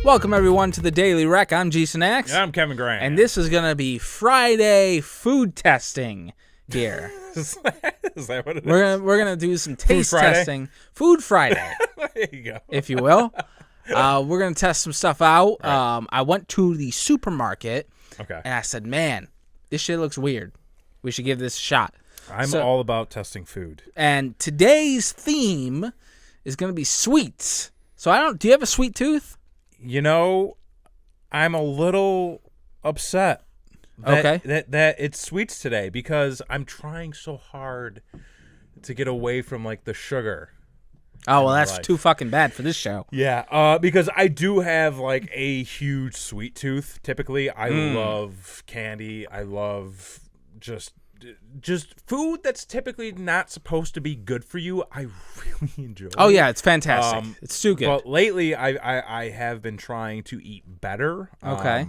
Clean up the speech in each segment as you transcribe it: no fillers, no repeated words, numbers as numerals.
Welcome, everyone, to the Daily Rec. I'm Jason Axe. I'm Kevin Grant. And this is going to be Friday food testing here. Is that what it is? We're gonna do some taste testing. Food Friday. There you go. If you will. We're going to test some stuff out. Right. I went to the supermarket, Okay. and I said, man, this shit looks weird. We should give this a shot. I'm all about testing food. And today's theme is going to be sweets. So do you have a sweet tooth? You know, I'm a little upset that it's sweets today because I'm trying so hard to get away from like the sugar. Oh, well, that's too fucking bad for this show. Yeah, because I do have like a huge sweet tooth. Typically, I love candy. I love just food that's typically not supposed to be good for you. I really enjoy. Oh yeah, it's fantastic. It's too good. But lately, I have been trying to eat better. Okay.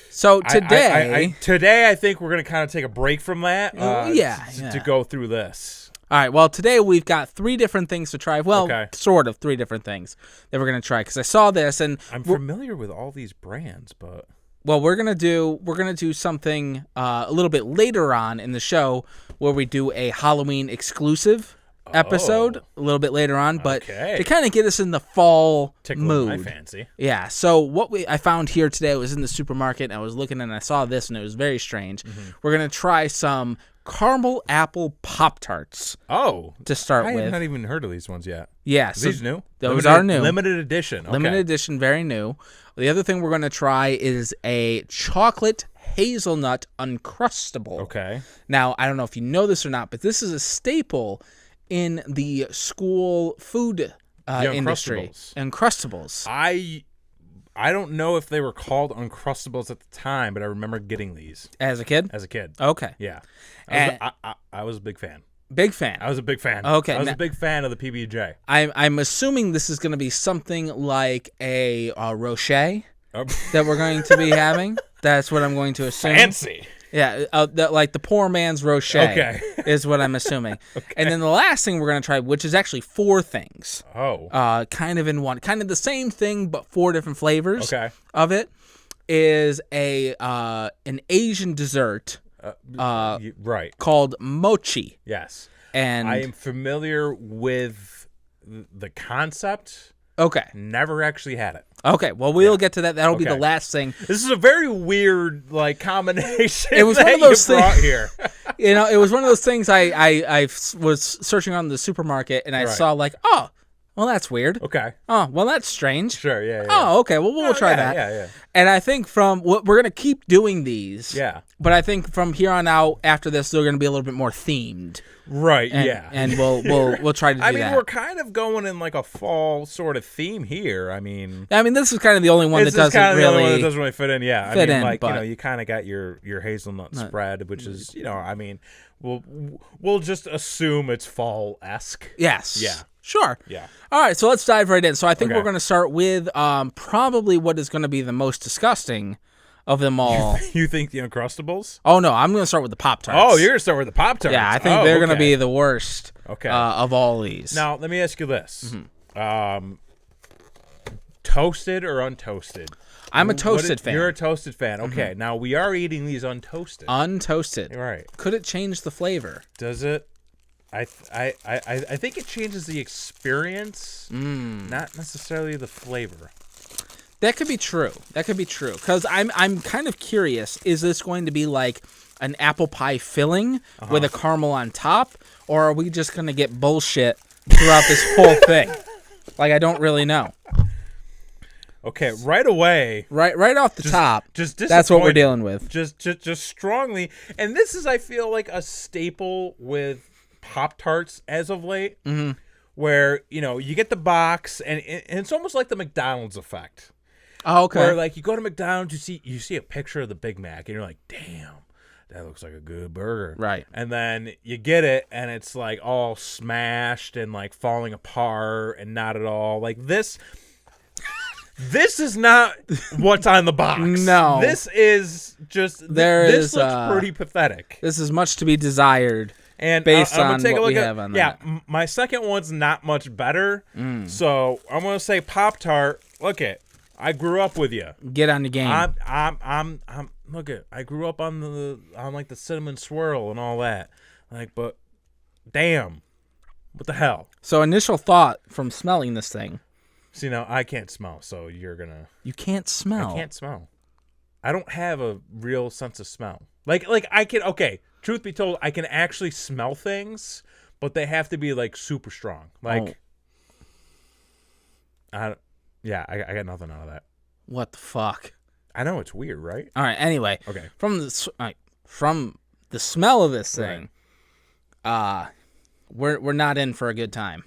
So today, today I think we're gonna kind of take a break from that. To go through this. All right. Well, today we've got 3 different things to try. Well, Okay. sort of 3 different things that we're gonna try because I saw this and I'm familiar with all these brands, but. Well, we're gonna do something a little bit later on in the show where we do a Halloween exclusive episode a little bit later on, but to kind of get us in the fall mood. My fancy. Yeah. So what I found here today was in the supermarket. And I was looking and I saw this and it was very strange. Mm-hmm. We're gonna try some caramel apple Pop-Tarts. Oh, to start with. I have not even heard of these ones yet. Yeah, are these new? Those are new. Limited edition. Okay. Limited edition, very new. The other thing we're going to try is a chocolate hazelnut Uncrustable. Okay. Now, I don't know if you know this or not, but this is a staple in the school food industry. Uncrustables. I don't know if they were called Uncrustables at the time, but I remember getting these. As a kid? As a kid. Okay. Yeah. I was a big fan. Big fan. I was a big fan. Okay. I was a big fan of the PB&J. I'm assuming this is going to be something like a Rocher that we're going to be having. That's what I'm going to assume. Fancy. Yeah, like the poor man's Rocher is what I'm assuming. Okay. And then the last thing we're going to try, which is actually 4 things. Oh. Kind of in one. Kind of the same thing, but 4 different flavors of it, is an Asian dessert called Mochi. Yes. And I am familiar with the concept. Okay. Never actually had it. Okay. Well, we'll get to that. That'll be the last thing. This is a very weird combination. It was one of those things here. It was one of those things. I was searching on the supermarket and I saw well, that's weird. Okay. Oh, well, that's strange. Sure. Yeah. Oh, okay. Well, we'll try that. Yeah. And I think we're gonna keep doing these. Yeah. But I think from here on out, after this, they're gonna be a little bit more themed. Right. And we'll try to do that. I mean, we're kind of going in like a fall sort of theme here. I mean, this is kind of the only one that doesn't really fit in. Yeah. You kind of got your hazelnut spread, which is we'll just assume it's fall-esque. Yes. Yeah. Sure. Yeah. All right, so let's dive right in. So I think we're going to start with probably what is going to be the most disgusting of them all. You think the Uncrustables? Oh, no, I'm going to start with the Pop-Tarts. Oh, you're going to start with the Pop-Tarts. Yeah, I think they're going to be the worst of all these. Now, let me ask you this. Mm-hmm. Toasted or untoasted? I'm a toasted fan. You're a toasted fan. Okay, Now we are eating these untoasted. Untoasted. Right. Could it change the flavor? Does it? I think it changes the experience, not necessarily the flavor. That could be true. Because I'm kind of curious. Is this going to be like an apple pie filling with a caramel on top, or are we just going to get bullshit throughout this whole thing? Like, I don't really know. Okay, right away. Right off the top. Just that's what we're dealing with. Just strongly, and this is, I feel like, a staple with Pop-Tarts as of late, where you get the box and it's almost like the McDonald's effect. Oh, okay. Where like you go to McDonald's, you see a picture of the Big Mac and you're like, damn, that looks like a good burger. Right. And then you get it and it's like all smashed and like falling apart and not at all like this. This is not what's on the box. No. This is just this looks pretty pathetic. This is much to be desired. And based I'm on take what a look we have on that. My second one's not much better. So I'm going to say Pop-Tart look it. I grew up with you. Get on the game. I'm look it. I grew up on like the cinnamon swirl and all that. Like, but damn. What the hell? So initial thought from smelling this thing. See, now I can't smell, so you're gonna. You can't smell. I can't smell. I don't have a real sense of smell. Like I can. Okay, truth be told, I can actually smell things, but they have to be like super strong. Like, I got nothing out of that. What the fuck? I know it's weird, right? All right. Anyway. Okay. From the smell of this thing, we're not in for a good time.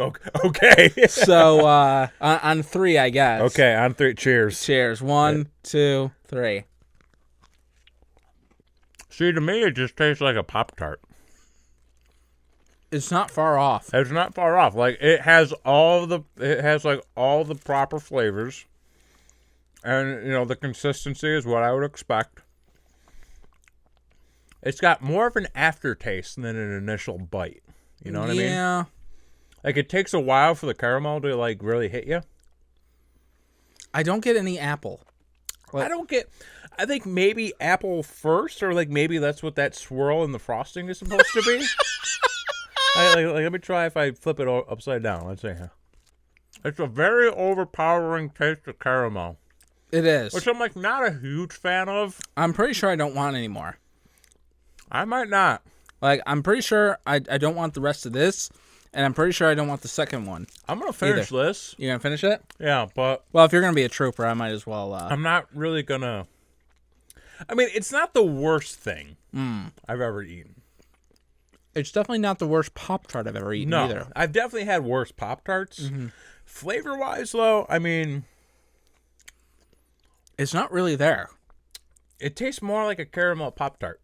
Okay. So on 3, I guess. Okay, on 3. Cheers. Cheers. 1, 2, 3. See, to me, it just tastes like a Pop-Tart. It's not far off. It's not far off. Like it has all the proper flavors, and the consistency is what I would expect. It's got more of an aftertaste than an initial bite. You know what I mean? Yeah. Like it takes a while for the caramel to like really hit you. I don't get any apple. I think maybe apple first, or like maybe that's what that swirl in the frosting is supposed to be. Let me try if I flip it upside down. Let's see. It's a very overpowering taste of caramel. It is. Which I'm like not a huge fan of. I'm pretty sure I don't want any more. I might not. Like, I'm pretty sure I don't want the rest of this, and I'm pretty sure I don't want the second one. I'm going to finish this. You going to finish it? Yeah, but... Well, if you're going to be a trooper, I might as well... I'm not really going to... I mean, it's not the worst thing I've ever eaten. It's definitely not the worst Pop-Tart I've ever eaten either. I've definitely had worse Pop-Tarts. Mm-hmm. Flavor-wise, though, I mean... It's not really there. It tastes more like a caramel Pop-Tart.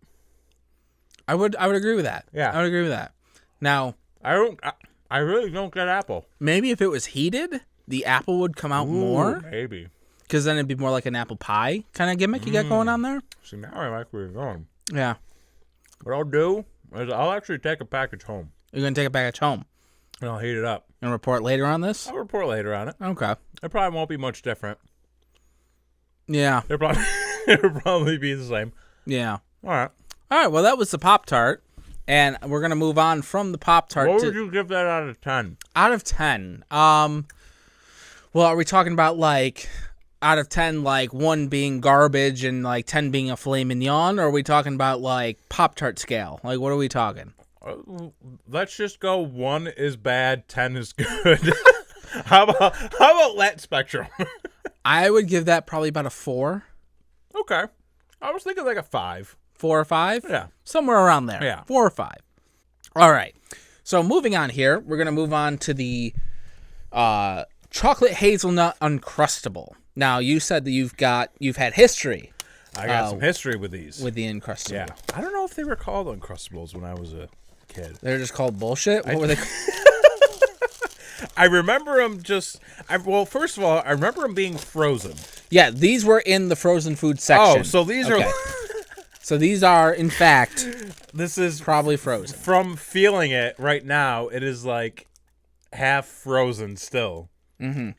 I would agree with that. Yeah. I would agree with that. Now... I really don't get apple. Maybe if it was heated, the apple would come out more. Maybe. Because then it'd be more like an apple pie kind of gimmick you got going on there. See, now I like where you're going. Yeah. What I'll do is I'll actually take a package home. You're going to take it back at home? And I'll heat it up. And report later on this? I'll report later on it. Okay. It probably won't be much different. Yeah. It'll probably be the same. Yeah. All right. All right, well, that was the Pop-Tart. And we're going to move on from the Pop-Tart What would you give that out of 10? Out of 10. Well, are we talking about, like, out of 10, like, 1 being garbage and, like, 10 being a filet mignon? Or are we talking about, like, Pop-Tart scale? Like, what are we talking? Let's just go 1 is bad, 10 is good. How about that spectrum? I would give that probably about a 4. Okay. I was thinking like a 5. 4 or 5? Yeah. Somewhere around there. Yeah. 4 or 5. All right. So moving on here, we're going to move on to the chocolate hazelnut Uncrustable. Now, you said that you've had history. I got some history with these. With the Uncrustable. Yeah. I don't know if they were called Uncrustables when I was a kid. They're just called bullshit? What were they? I remember them well, first of all, I remember them being frozen. Yeah, these were in the frozen food section. Oh, so these are... So these are, in fact, this is probably frozen. From feeling it right now, it is like half frozen still. Mm-hmm.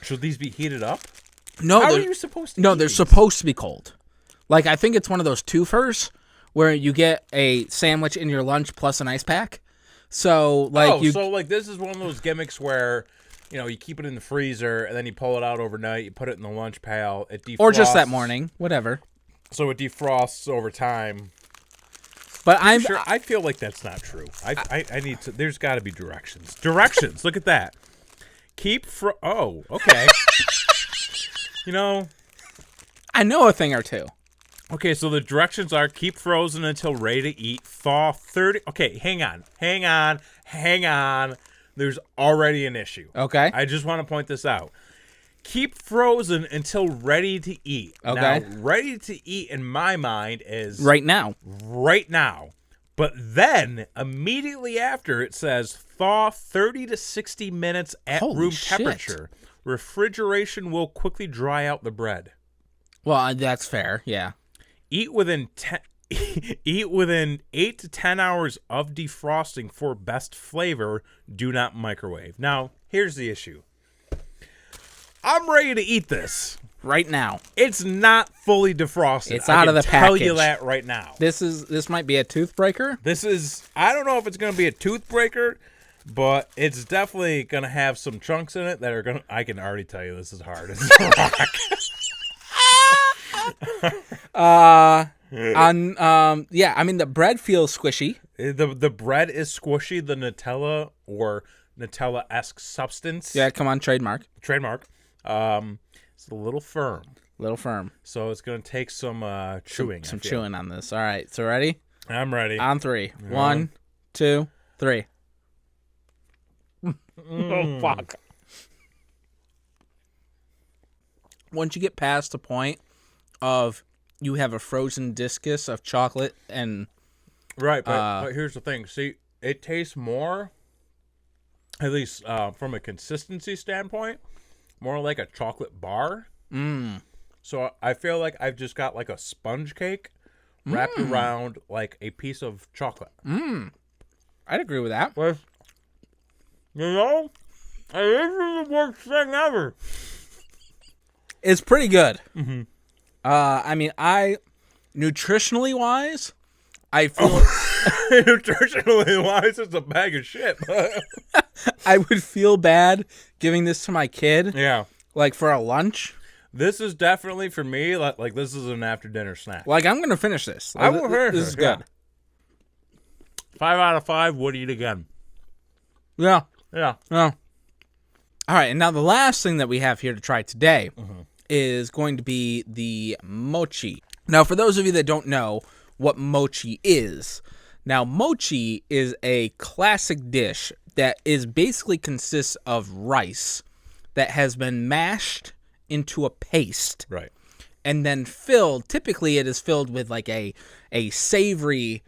Should these be heated up? No, how are you supposed to? No, they're supposed to be cold. Like, I think it's one of those twofers where you get a sandwich in your lunch plus an ice pack. So like this is one of those gimmicks where you keep it in the freezer and then you pull it out overnight. You put it in the lunch pail. It defrosts, or just that morning, whatever. So it defrosts over time. But I feel like that's not true. I need to. There's got to be directions. Directions. Look at that. Oh, okay. I know a thing or two. Okay, so the directions are keep frozen until ready to eat. Thaw 30. Okay, hang on. There's already an issue. Okay. I just want to point this out. Keep frozen until ready to eat. Okay. Now, ready to eat in my mind is... Right now. Right now. But then, immediately after, it says thaw 30 to 60 minutes at room temperature. Refrigeration will quickly dry out the bread. Well, that's fair, yeah. Eat within 10 Eat within 8 to 10 hours of defrosting for best flavor. Do not microwave. Now, here's the issue. I'm ready to eat this. Right now. It's not fully defrosted. It's out of the tell package. you that right now. This might be a toothbreaker. I don't know if it's going to be a toothbreaker, but it's definitely going to have some chunks in it that are going to, I can already tell you this is hard as a rock. Yeah, I mean the bread feels squishy. The bread is squishy. The Nutella or Nutella-esque substance. Yeah, come on, trademark. It's a little firm. So it's going to take some chewing. Some chewing on this. All right, so ready? I'm ready. On 3. 1, 2, 3. Oh, fuck. Once you get past the point of you have a frozen discus of chocolate and... Right, but here's the thing. See, it tastes more, at least from a consistency standpoint, more like a chocolate bar. So I feel like I've just got like a sponge cake wrapped around like a piece of chocolate. I'd agree with that. But, you know, this is the worst thing ever. It's pretty good. I mean, nutritionally wise, I feel... Nutritionally wise, it's a bag of shit. I would feel bad giving this to my kid. Yeah. Like for a lunch. This is definitely for me, like this is an after dinner snack. Like I'm going to finish this. I will finish this. Is good. Yeah. 5 out of 5 would eat again. Yeah. Yeah. All right, and now the last thing that we have here to try today is going to be the mochi. Now, for those of you that don't know what mochi is, now mochi is a classic dish that is basically consists of rice that has been mashed into a paste. Right. And then filled, typically it is filled with like a savory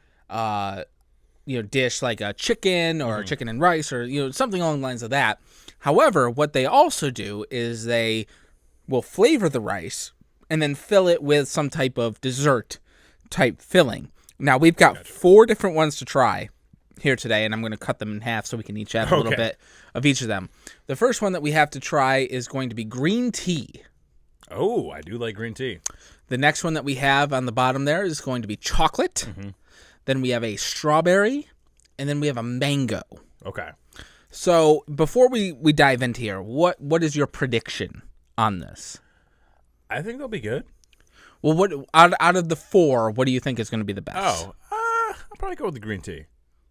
dish like a chicken or chicken and rice or something along the lines of that. However, what they also do is they will flavor the rice and then fill it with some type of dessert type filling. Now, we've got 4 different ones to try here today, and I'm going to cut them in half so we can each have a little bit of each of them. The first one that we have to try is going to be green tea. Oh, I do like green tea. The next one that we have on the bottom there is going to be chocolate. Then we have a strawberry, and then we have a mango. Okay. So before we dive into here, what is your prediction on this? I think they'll be good. Well, what out of the 4, what do you think is going to be the best? Oh, I'll probably go with the green tea.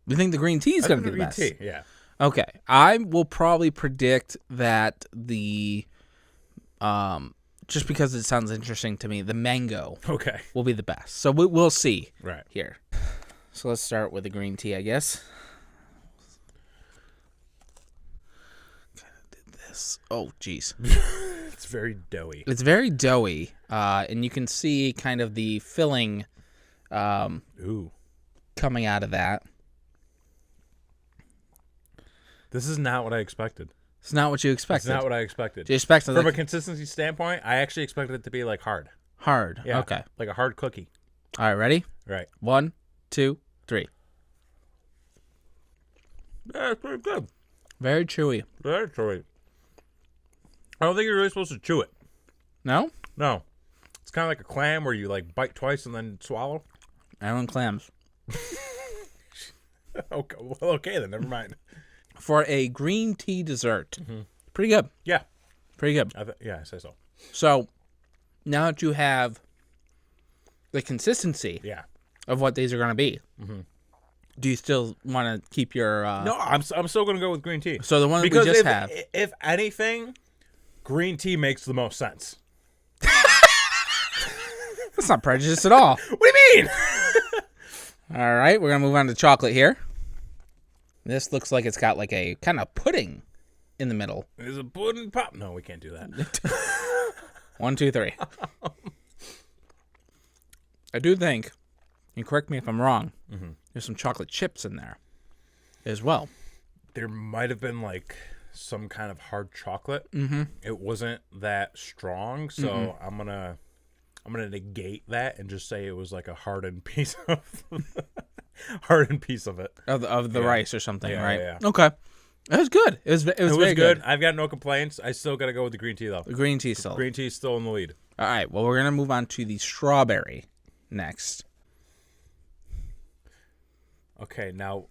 You think the green tea is going to be the best? Green tea, yeah. Okay, I will probably predict that the just because it sounds interesting to me, the mango will be the best. So we'll see here. So let's start with the green tea, I guess. Oh, geez. It's very doughy. It's very doughy, and you can see kind of the filling coming out of that. This is not what I expected. It's not what you expected. It's not what I expected. You expected From a consistency standpoint, I actually expected it to be like hard. Hard. Yeah. Okay. Like a hard cookie. All right, ready? Right. 1, 2, 3. Yeah, it's pretty good. Very chewy. Very chewy. I don't think you're really supposed to chew it. No? No. It's kind of like a clam where you like bite twice and then swallow. I don't want clams. Okay, well, okay then. Never mind. For a green tea dessert, pretty good. Yeah. Pretty good. I say so. So now that you have the consistency of what these are going to be, do you still want to keep your... No, I'm still going to go with green tea. So the one that we just have... If anything, green tea makes the most sense. That's not prejudice at all. What do you mean? All right, we're going to move on to chocolate here. This looks like it's got like a kind of pudding in the middle. There's a pudding pop. No, we can't do that. 1, 2, 3. I do think, and correct me if I'm wrong, there's some chocolate chips in there as well. There might have been like some kind of hard chocolate. It wasn't that strong, so I'm gonna I'm gonna negate that and just say it was like a hardened piece of it of the rice or something, Yeah, right? yeah. Okay, it was good. It was very good. I've got no complaints. I still gotta go with the green tea though. The green tea still. Green tea's still in the lead. All right. Well, we're gonna move on to the strawberry next. Okay, now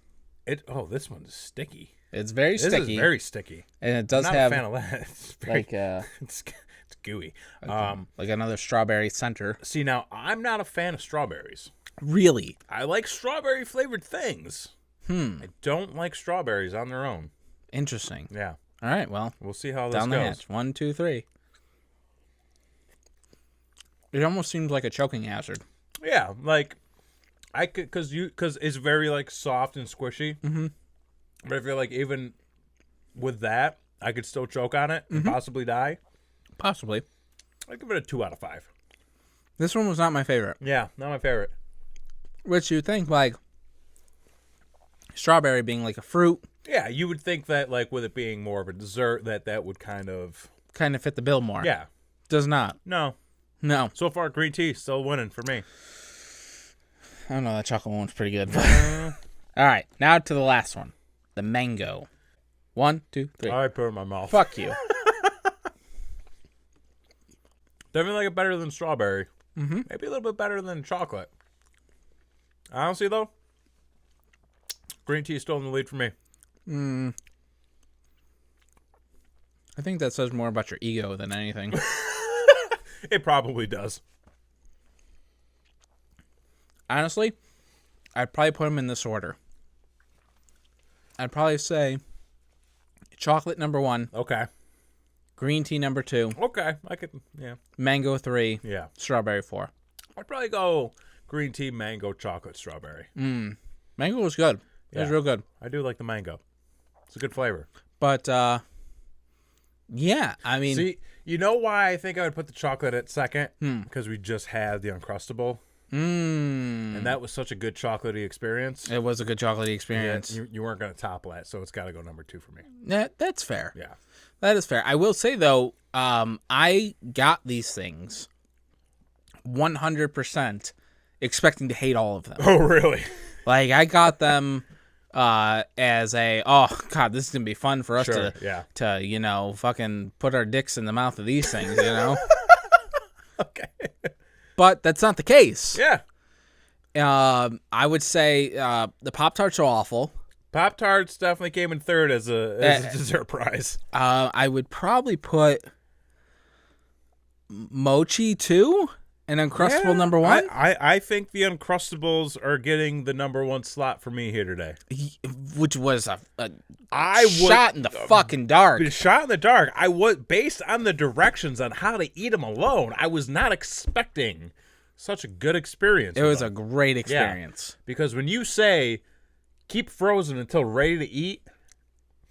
this one's sticky. It's very This sticky. is very sticky. And it does I'm not have a fan of that. It's very, like it's gooey. like another strawberry center. See, now I'm not a fan of strawberries. Really? I like strawberry flavored things. I don't like strawberries on their own. Interesting. Yeah. All right. Well, We'll see how this down the goes. hatch. 1, 2, 3. It almost seems like a choking hazard. Yeah, like I could because it's very like soft and squishy. Mm-hmm. But I feel like even with that, I could still choke on it and possibly die. Possibly. I'd give it a 2 out of 5. This one was not my favorite. Yeah, not my favorite. Which you think like strawberry being like a fruit Yeah, you would think that like with it being more of a dessert that would kind of fit the bill more. yeah. Does not. No. No. So far, green tea still winning for me. I don't know. That chocolate one's pretty good. All right. Now to the last one. The mango. 1, 2, 3. I put it in my mouth. Fuck you. Definitely like it better than strawberry. Mm-hmm. Maybe a little bit better than chocolate. Honestly, though, green tea is still in the lead for me. I think that says more about your ego than anything. It probably does. Honestly, I'd probably put them in this order. I'd probably say chocolate number 1, Okay. green tea number 2, Okay. I could, yeah. mango 3, Yeah. strawberry 4. I'd probably go green tea, mango, chocolate, strawberry. Mango was good. It was Yeah. real good. I do like the mango. It's a good flavor. But, yeah, I mean, See, you know why I think I would put the chocolate at second? Because we just had the Uncrustable. And that was such a good chocolatey experience. it was a good chocolatey experience. You weren't going to topple that, so it's got to go number 2 for me. That's fair. Yeah. That is fair. I will say, though, I got these things 100% expecting to hate all of them. Oh, really? Like, I got them as a, oh, God, this is going to be fun for us Sure, yeah. to, you know, fucking put our dicks in the mouth of these things, you know? Okay. But that's not the case. Yeah. I would say the Pop-Tarts are awful. Pop-Tarts definitely came in third as a dessert prize. I would probably put Mochi 2 and Uncrustable number 1. I think the Uncrustables are getting the number 1 slot for me here today. Which was a shot in the fucking dark. Shot in the dark. I was based on the directions on how to eat them alone. I was not expecting such a good experience. It was a great experience. Yeah, because when you say keep frozen until ready to eat,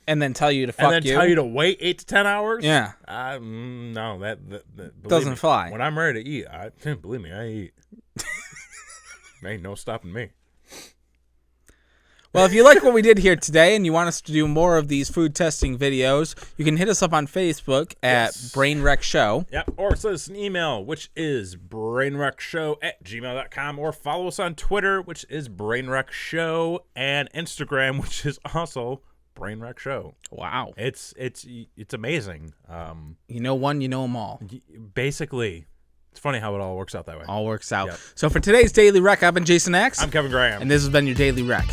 and then tell you to fuck and then you, tell you to wait 8 to 10 hours, yeah, no, that believe doesn't me, fly. When I'm ready to eat, believe me, I eat. Ain't no stopping me. Well, if you like what we did here today and you want us to do more of these food testing videos, you can hit us up on Facebook at Brainwreck Show. Yep, or send us an email, which is brainwreckshow@gmail.com, or follow us on Twitter, which is Brainwreck Show, and Instagram, which is also Brainwreck Show. Wow. It's amazing. You know one, you know them all. Basically, it's funny how it all works out that way. All works out. Yep. So for today's Daily Rec, I've been Jason X. I'm Kevin Graham. And this has been your Daily Rec.